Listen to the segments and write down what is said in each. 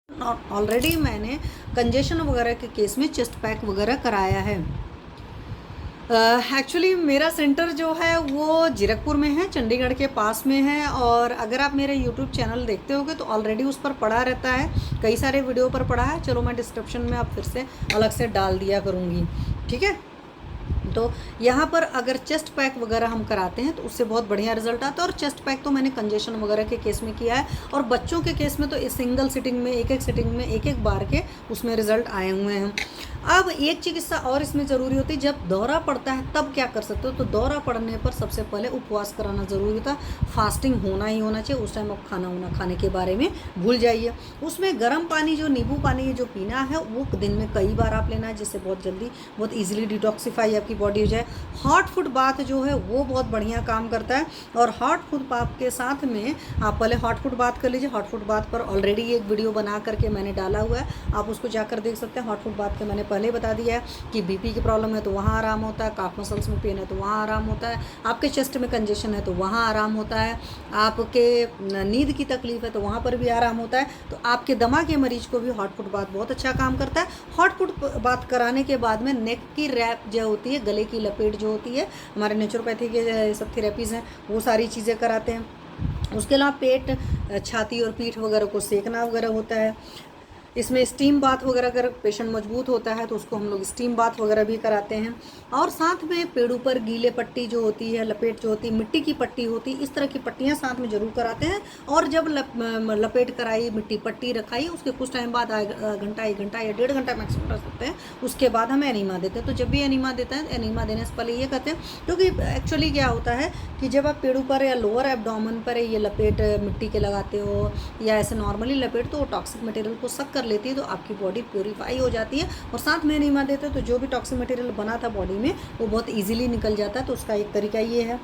Already मैंने congestion वगैरह के केस में चेस्ट पैक वगैरह कराया है। एक्चुअली मेरा सेंटर जो है वो जीरकपुर में है, चंडीगढ़ के पास में है। और अगर आप मेरे यूट्यूब चैनल देखते होगे तो ऑलरेडी उस पर पड़ा रहता है, कई सारे वीडियो पर पड़ा है। चलो मैं डिस्क्रिप्शन में आप फिर से अलग से डाल दिया करूँगी, ठीक है। तो यहाँ पर अगर चेस्ट पैक वगैरह हम कराते हैं तो उससे बहुत बढ़िया रिजल्ट आता है। और चेस्ट पैक तो मैंने कंजेशन वगैरह के केस में किया है, और बच्चों के केस में तो इस सिंगल सिटिंग में एक सिटिंग में एक बार के उसमें रिजल्ट आए हुए हैं। अब एक चिकित्सा और इसमें ज़रूरी होती है, जब दौरा पड़ता है तब क्या कर सकते हो। तो दौरा पड़ने पर सबसे पहले उपवास कराना ज़रूरी होता है, फास्टिंग होना ही होना चाहिए। उस टाइम आप खाना वाना खाने के बारे में भूल जाइए। उसमें गर्म पानी, जो नींबू पानी जो पीना है वो दिन में कई बार आप लेना है, जिससे बहुत जल्दी बहुत ईजिली डिटॉक्सीफाई आपकी बॉडी हो जाए। हॉट फूड बाथ जो है वो बहुत बढ़िया काम करता है। और हॉट फूड बाथ के साथ में आप पहले हॉट फूड बाथ कर लीजिए। हॉट फूड बाथ पर ऑलरेडी एक वीडियो बना करके मैंने डाला हुआ है, आप उसको जाकर देख सकते हैं। हॉट फूड बाथ के मैंने पहले बता दिया है कि बीपी की प्रॉब्लम है तो वहाँ आराम होता है, काफ मसल्स में पेन है तो वहाँ आराम होता है, आपके चेस्ट में कंजेशन है तो वहाँ आराम होता है, आपके नींद की तकलीफ है तो वहाँ पर भी आराम होता है। तो आपके दमा के मरीज को भी हॉट फूड बाथ बहुत अच्छा काम करता है। हॉट फूड बाथ कराने के बाद में नेक की रैप जो होती है, गले की लपेट जो होती है, हमारे नेचुरोपैथी के सब थेरेपीज़ हैं वो सारी चीज़ें कराते हैं। उसके अलावा पेट, छाती और पीठ वगैरह को सेकना वगैरह होता है। इसमें स्टीम बाथ वगैरह, अगर पेशेंट मजबूत होता है तो उसको हम लोग स्टीम बाथ वगैरह भी कराते हैं। और साथ में पेड़ों पर गीले पट्टी जो होती है, लपेट जो होती है, मिट्टी की पट्टी होती है, इस तरह की पट्टियाँ साथ में ज़रूर कराते हैं। और जब लपेट कराई, मिट्टी पट्टी रखाई, उसके कुछ टाइम बाद घंटा 1 घंटा या 1.5 घंटा मैक्सिमम रख सकते हैं, उसके बाद हमें एनीमा देते हैं। तो जब भी एनीमा देता है, एनीमा देने से पहले ये कहते हैं, क्योंकि एक्चुअली क्या होता है कि जब आप पेड़ों पर या लोअर एब्डोमेन पर ये लपेट मिट्टी के लगाते हो या ऐसे नॉर्मली लपेट, तो टॉक्सिक मटेरियल को सक कर लेती है, तो आपकी बॉडी प्योरीफाई हो जाती है। और साथ में एनीमा देते हैं तो जो भी टॉक्सिक मटेरियल बना था बॉडी में वो बहुत इजीली निकल जाता है। तो उसका एक तरीका ये है।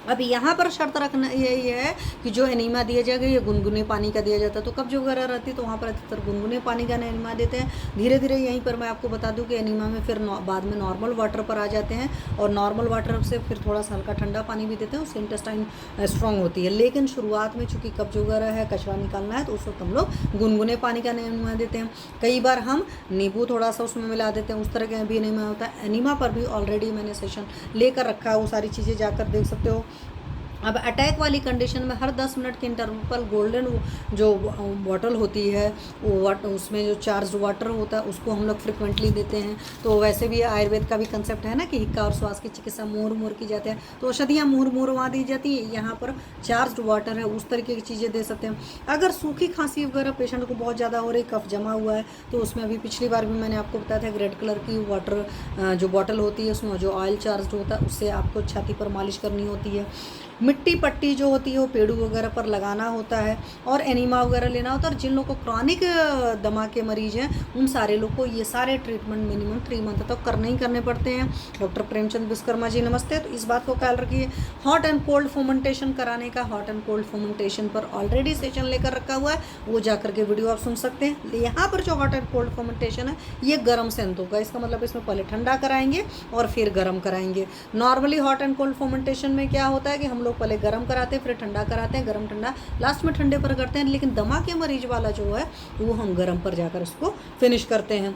अब यहाँ पर शर्त रखना यही है कि जो एनीमा दिया जाएगा ये गुनगुने पानी का दिया जाता है। तो कब्ज वगैरह रहती है तो वहाँ पर अधिकतर गुनगुने पानी का एनीमा देते हैं। धीरे धीरे यहीं पर मैं आपको बता दूं कि एनीमा में फिर बाद में नॉर्मल वाटर पर आ जाते हैं, और नॉर्मल वाटर से फिर थोड़ा सा हल्का ठंडा पानी भी देते हैं, उससे इंटेस्टाइन स्ट्रॉन्ग होती है। लेकिन शुरुआत में चूँकि कब्ज वगैरह है, कचरा निकालना है, तो उस वक्त हम लोग गुनगुने पानी का एनीमा देते हैं। कई बार हम नींबू थोड़ा सा उसमें मिला देते हैं, उस तरह का भी एनीमा होता है। एनीमा पर भी ऑलरेडी मैंने सेशन लेकर रखा है, वो सारी चीज़ें जाकर देख सकते हो। अब अटैक वाली कंडीशन में हर 10 मिनट के इंटरवल पर गोल्डन जो बॉटल होती है वो उसमें जो चार्ज वाटर होता है उसको हम लोग फ्रिक्वेंटली देते हैं। तो वैसे भी आयुर्वेद का भी कंसेप्ट है ना कि हिक्का और श्वास की चिकित्सा मुहूर्त की जाती है, तो औषधियाँ मुहूर्त वहाँ दी जाती है, यहाँ पर चार्ज वाटर है, उस तरीके की चीज़ें दे सकते हैं। अगर सूखी खांसी वगैरह पेशेंट को बहुत ज़्यादा हो रही, कफ जमा हुआ है, तो उसमें अभी पिछली बार भी मैंने आपको बताया था रेड कलर की वाटर जो बॉटल होती है उसमें जो ऑयल चार्ज होता है उससे आपको छाती पर मालिश करनी होती है। मिट्टी पट्टी जो होती है वो पेड़ू वगैरह पर लगाना होता है, और एनीमा वगैरह लेना होता है। और जिन लोगों को क्रॉनिक दमा के मरीज हैं उन सारे लोग को ये सारे ट्रीटमेंट मिनिमम 3 मंथ तक करने ही करने पड़ते हैं। डॉक्टर प्रेमचंद विश्वकर्मा जी नमस्ते। तो इस बात को ख्याल रखिए। हॉट एंड कोल्ड फोमेंटेशन कराने का, हॉट एंड कोल्ड फोमेंटेशन पर ऑलरेडी सेशन लेकर रखा हुआ है, वो जाकर के वीडियो आप सुन सकते हैं। यहाँ पर जो हॉट एंड कोल्ड फोमेंटेशन है ये गर्म से अंत होगा, इसका मतलब इसमें पहले ठंडा कराएंगे और फिर गर्म कराएंगे। नॉर्मली हॉट एंड कोल्ड फोमेंटेशन में क्या होता है कि हम लोग पहले गर्म कराते हैं फिर ठंडा कराते हैं, गर्म ठंडा लास्ट में ठंडे पर करते हैं। लेकिन दमा के मरीज वाला जो है वो हम गर्म पर जाकर उसको फिनिश करते हैं।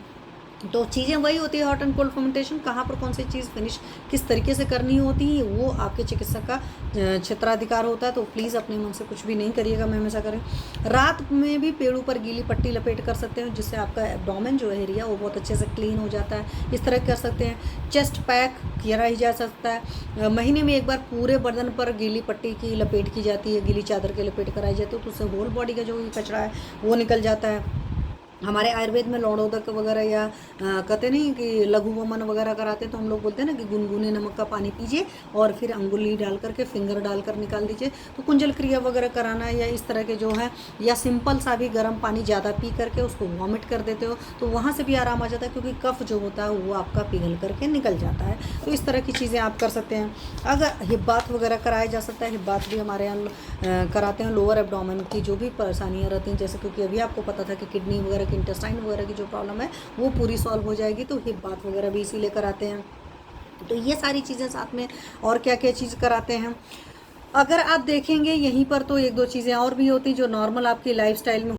तो चीज़ें वही होती है। हॉट एंड कोल्ड फर्मेंटेशन कहाँ पर कौन सी चीज़ फिनिश किस तरीके से करनी होती है वो आपके चिकित्सक का क्षेत्राधिकार होता है। तो प्लीज़ अपने मन से कुछ भी नहीं करिएगा, मैं हमेशा करें। रात में भी पेड़ों पर गीली पट्टी लपेट कर सकते हैं, जिससे आपका एब्डोमेन जो है एरिया वो बहुत अच्छे से क्लीन हो जाता है। इस तरह कर सकते हैं। चेस्ट पैक किया ही जा सकता है। महीने में एक बार पूरे बदन पर गीली पट्टी की लपेट की जाती है, गीली चादर की लपेट कराई जाती है, तो उससे होल बॉडी का जो कचरा है वो निकल जाता है। हमारे आयुर्वेद में लौड़ोदक वगैरह या कहते नहीं कि लघु वमन वगैरह कराते हैं, तो हम लोग बोलते हैं ना कि गुनगुने नमक का पानी पीजिए और फिर अंगुली डाल करके फिंगर डालकर निकाल दीजिए। तो कुंजल क्रिया वगैरह कराना या इस तरह के जो है, या सिंपल सा भी गर्म पानी ज़्यादा पी करके उसको वॉमिट कर देते हो तो वहाँ से भी आराम आ जाता है, क्योंकि कफ जो होता है वो आपका पिघल करके निकल जाता है। तो इस तरह की चीज़ें आप कर सकते हैं। अगर हिप बाथ वगैरह कराया जा सकता है, हिप बाथ भी हमारे यहाँ कराते हैं। लोअर एब्डोमेन की जो भी परेशानियाँ रहती हैं, जैसे क्योंकि अभी आपको पता था कि किडनी वगैरह की, इंटेस्टाइन वगैरह की जो प्रॉब्लम है वो पूरी सॉल्व हो जाएगी, तो हिप बाथ वगैरह भी इसीलिए कराते हैं। तो ये सारी चीज़ें साथ में और क्या क्या चीज़ कराते हैं अगर आप देखेंगे यहीं पर, तो 1-2 चीज़ें और भी होती जो नॉर्मल आपकी लाइफस्टाइल में